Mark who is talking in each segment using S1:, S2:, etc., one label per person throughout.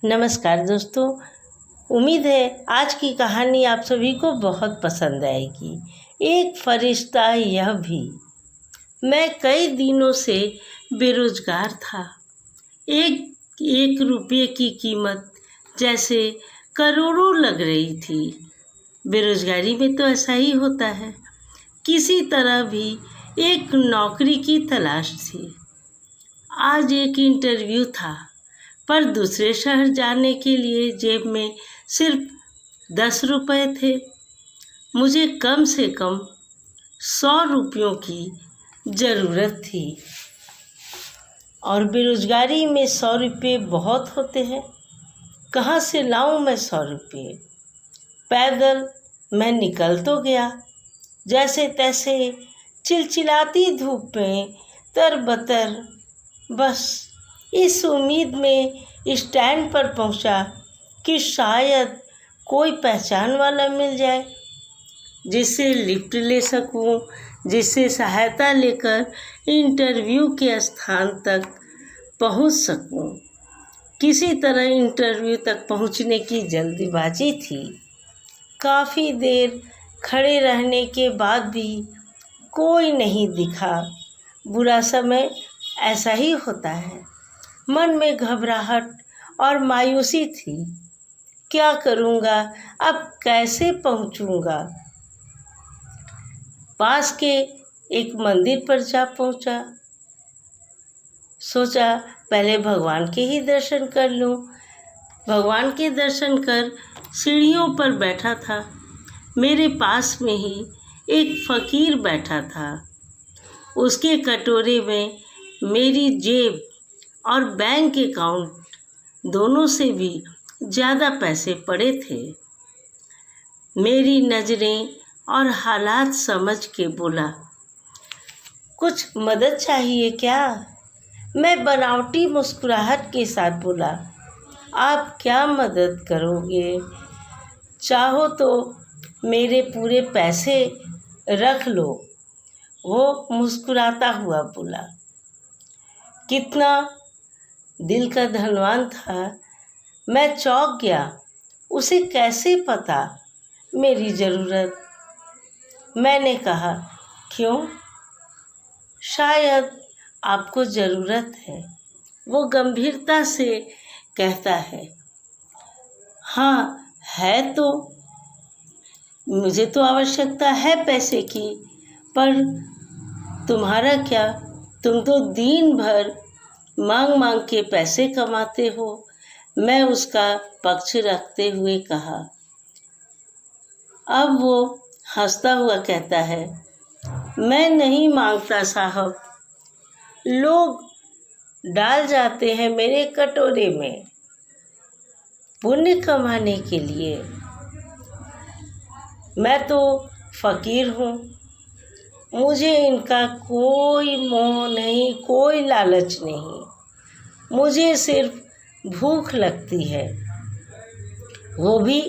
S1: नमस्कार दोस्तों। उम्मीद है आज की कहानी आप सभी को बहुत पसंद आएगी। एक फरिश्ता यह भी। मैं कई दिनों से बेरोजगार था। एक एक रुपये की कीमत जैसे करोड़ों लग रही थी। बेरोजगारी में तो ऐसा ही होता है। किसी तरह भी एक नौकरी की तलाश थी। आज एक इंटरव्यू था, पर दूसरे शहर जाने के लिए जेब में सिर्फ 10 रुपये थे। मुझे कम से कम 100 रुपयों की ज़रूरत थी और बेरोजगारी में 100 रुपये बहुत होते हैं। कहाँ से लाऊं मैं 100 रुपये? पैदल मैं निकल तो गया, जैसे तैसे चिलचिलाती धूप में तरबतर, बस इस उम्मीद में स्टैंड पर पहुंचा कि शायद कोई पहचान वाला मिल जाए, जिससे लिफ्ट ले सकूं, जिससे सहायता लेकर इंटरव्यू के स्थान तक पहुंच सकूं। किसी तरह इंटरव्यू तक पहुंचने की जल्दबाजी थी। काफ़ी देर खड़े रहने के बाद भी कोई नहीं दिखा। बुरा समय ऐसा ही होता है। मन में घबराहट और मायूसी थी। क्या करूँगा? अब कैसे पहुँचूँगा? पास के एक मंदिर पर जा पहुँचा। सोचा पहले भगवान के ही दर्शन कर लूँ। भगवान के दर्शन कर सीढ़ियों पर बैठा था। मेरे पास में ही एक फ़कीर बैठा था। उसके कटोरे में मेरी जेब और बैंक अकाउंट दोनों से भी ज़्यादा पैसे पड़े थे। मेरी नज़रें और हालात समझ के बोला, कुछ मदद चाहिए क्या? मैं बनावटी मुस्कुराहट के साथ बोला, आप क्या मदद करोगे? चाहो तो मेरे पूरे पैसे रख लो। वो मुस्कुराता हुआ बोला। कितना दिल का धनवान था। मैं चौंक गया। उसे कैसे पता मेरी ज़रूरत? मैंने कहा, क्यों? शायद आपको ज़रूरत है। वो गंभीरता से कहता है, हाँ है तो। मुझे तो आवश्यकता है पैसे की, पर तुम्हारा क्या? तुम तो दिन भर मांग मांग के पैसे कमाते हो। मैं उसका पक्ष रखते हुए कहा। अब वो हंसता हुआ कहता है, मैं नहीं मांगता साहब, लोग डाल जाते हैं मेरे कटोरे में पुण्य कमाने के लिए। मैं तो फ़कीर हूँ, मुझे इनका कोई मोह नहीं, कोई लालच नहीं। मुझे सिर्फ भूख लगती है, वो भी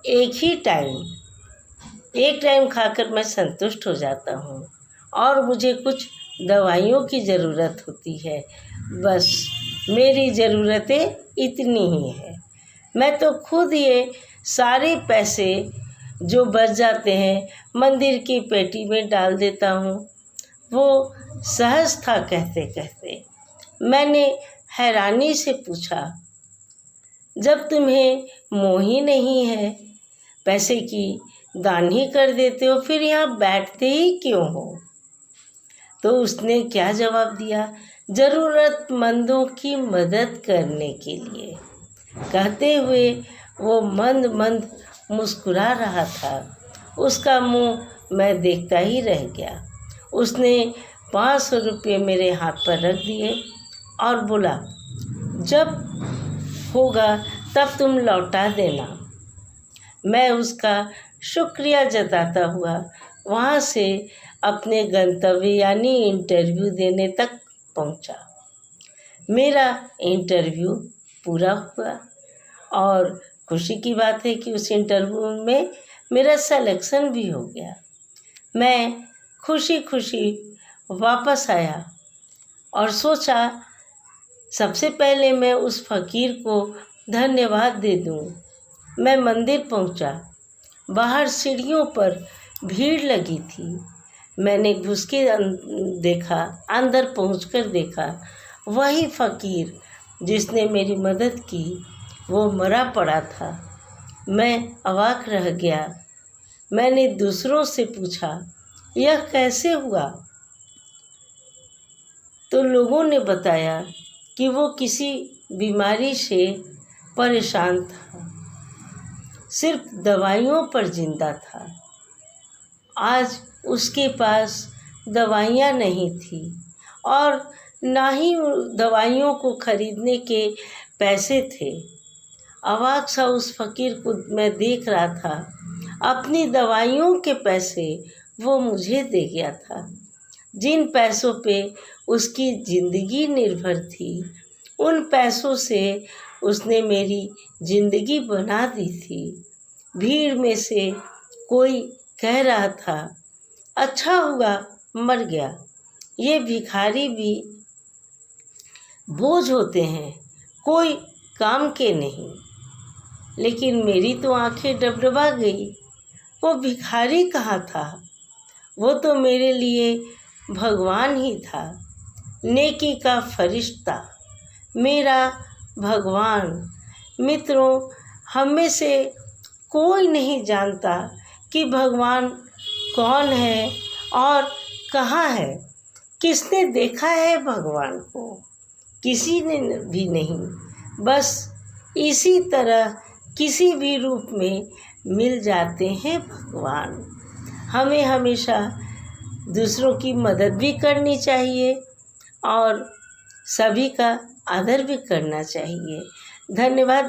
S1: एक टाइम खाकर मैं संतुष्ट हो जाता हूँ और मुझे कुछ दवाइयों की ज़रूरत होती है। बस मेरी ज़रूरतें इतनी ही हैं। मैं तो खुद ये सारे पैसे जो बच जाते हैं मंदिर की पेटी में डाल देता हूँ। वो सहज था कहते कहते। मैंने हैरानी से पूछा, जब तुम्हें मोह ही नहीं है पैसे की, दान ही कर देते हो, फिर यहाँ बैठते ही क्यों हो? तो उसने क्या जवाब दिया, ज़रूरतमंदों की मदद करने के लिए। कहते हुए वो मंद मंद मुस्कुरा रहा था। उसका मुंह मैं देखता ही रह गया। उसने 500 रुपये मेरे हाथ पर रख दिए और बोला, जब होगा तब तुम लौटा देना। मैं उसका शुक्रिया जताता हुआ वहाँ से अपने गंतव्य यानी इंटरव्यू देने तक पहुँचा। मेरा इंटरव्यू पूरा हुआ और खुशी की बात है कि उस इंटरव्यू में मेरा सिलेक्शन भी हो गया। मैं खुशी खुशी वापस आया और सोचा सबसे पहले मैं उस फ़कीर को धन्यवाद दे दूं। मैं मंदिर पहुंचा। बाहर सीढ़ियों पर भीड़ लगी थी। मैंने घुस के देखा, अंदर पहुंचकर देखा, वही फ़कीर जिसने मेरी मदद की वो मरा पड़ा था। मैं अवाक रह गया। मैंने दूसरों से पूछा, यह कैसे हुआ? तो लोगों ने बताया कि वो किसी बीमारी से परेशान था, सिर्फ दवाइयों पर जिंदा था। आज उसके पास दवाइयाँ नहीं थी और ना ही दवाइयों को खरीदने के पैसे थे। अवाक सा उस फ़कीर को मैं देख रहा था। अपनी दवाइयों के पैसे वो मुझे दे गया था। जिन पैसों पे उसकी ज़िंदगी निर्भर थी, उन पैसों से उसने मेरी ज़िंदगी बना दी थी। भीड़ में से कोई कह रहा था, अच्छा हुआ मर गया। ये भिखारी भी बोझ होते हैं, कोई काम के नहीं। लेकिन मेरी तो आंखें डबडबा गई। वो भिखारी कहाँ था? वो तो मेरे लिए भगवान ही था, नेकी का फरिश्ता, मेरा भगवान। मित्रों, हम में से कोई नहीं जानता कि भगवान कौन है और कहाँ है। किसने देखा है भगवान को? किसी ने भी नहीं। बस इसी तरह किसी भी रूप में मिल जाते हैं भगवान। हमें हमेशा दूसरों की मदद भी करनी चाहिए और सभी का आदर भी करना चाहिए। धन्यवाद।